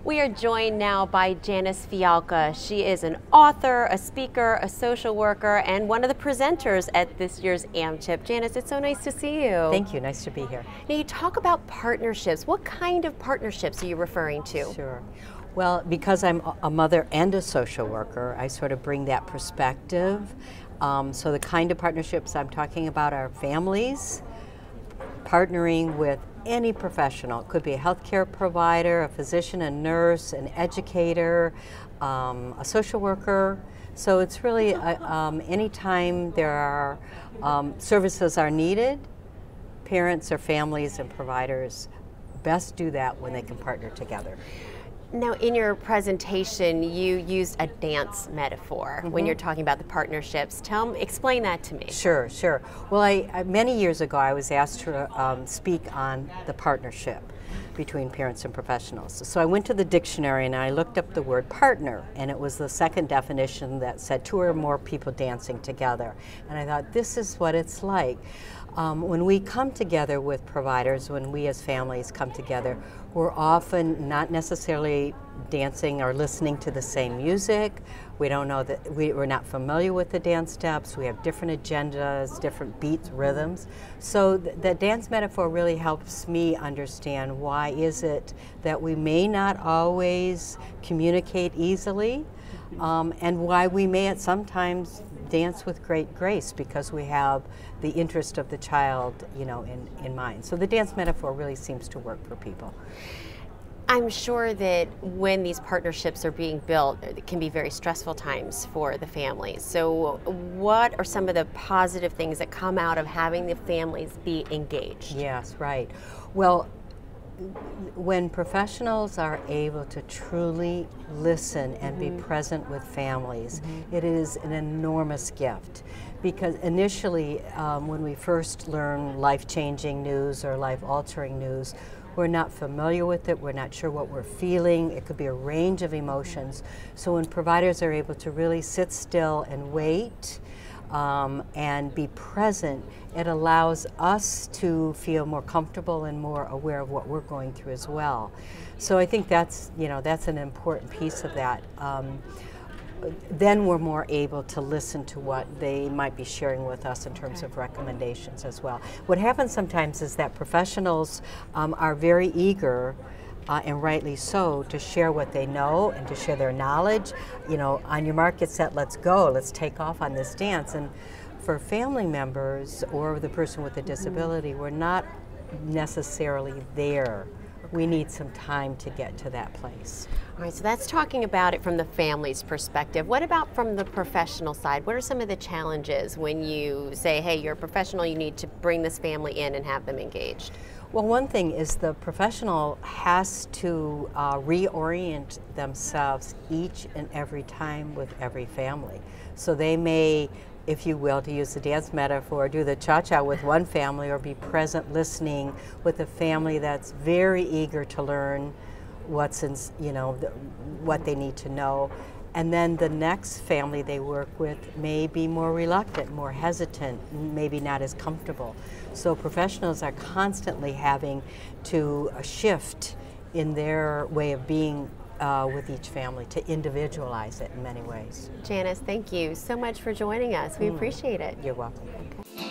We are joined now by Janice Fialka. She is an author, a speaker, a social worker, and one of the presenters at this year's AMCHP. Janice, it's so nice to see you. Thank you. Nice to be here. Now, you talk about partnerships. What kind of partnerships are you referring to? Sure. Well, because I'm a mother and a social worker, I sort of bring that perspective. So the kind of partnerships I'm talking about are families partnering with any professional. It could be a healthcare provider, a physician, a nurse, an educator, a social worker. So it's really anytime there are services are needed, parents or families and providers best do that when they can partner together. Now, in your presentation, you used a dance metaphor when you're talking about the partnerships. Explain that to me. Sure, sure. Well, many years ago, I was asked to speak on the partnership between parents and professionals. So I went to the dictionary and I looked up the word partner, and it was the second definition that said two or more people dancing together. And I thought, this is what it's like. When we come together with providers, when we as families come together, we're often not necessarily dancing or listening to the same music. We don't know that we're not familiar with the dance steps. We have different agendas, different beats, rhythms. So the dance metaphor really helps me understand why is it that we may not always communicate easily, and why we may at sometimes dance with great grace because we have the interest of the child, in mind. So the dance metaphor really seems to work for people. I'm sure that when these partnerships are being built, it can be very stressful times for the families. So what are some of the positive things that come out of having the families be engaged? Yes, right. Well, when professionals are able to truly listen and be present with families, it is an enormous gift. Because initially, when we first learn life-changing news or life-altering news, we're not familiar with it, we're not sure what we're feeling, it could be a range of emotions. So when providers are able to really sit still and wait, and be present, it allows us to feel more comfortable and more aware of what we're going through as well. So I think that's an important piece of that. Then we're more able to listen to what they might be sharing with us in terms of recommendations as well. What happens sometimes is that professionals are very eager, and rightly so, to share what they know and to share their knowledge. On your mark, get set, let's go, let's take off on this dance. And for family members or the person with a disability, we're not necessarily there. We need some time to get to that place. All right, so that's talking about it from the family's perspective. What about from the professional side? What are some of the challenges when you say, hey, you're a professional, you need to bring this family in and have them engaged? Well, one thing is the professional has to reorient themselves each and every time with every family. So they may, if you will, to use the dance metaphor, do the cha-cha with one family or be present listening with a family that's very eager to learn what's in, what they need to know. And then the next family they work with may be more reluctant, more hesitant, maybe not as comfortable. So professionals are constantly having to shift in their way of being with each family to individualize it in many ways. Janice, thank you so much for joining us. We appreciate it. You're welcome. Okay.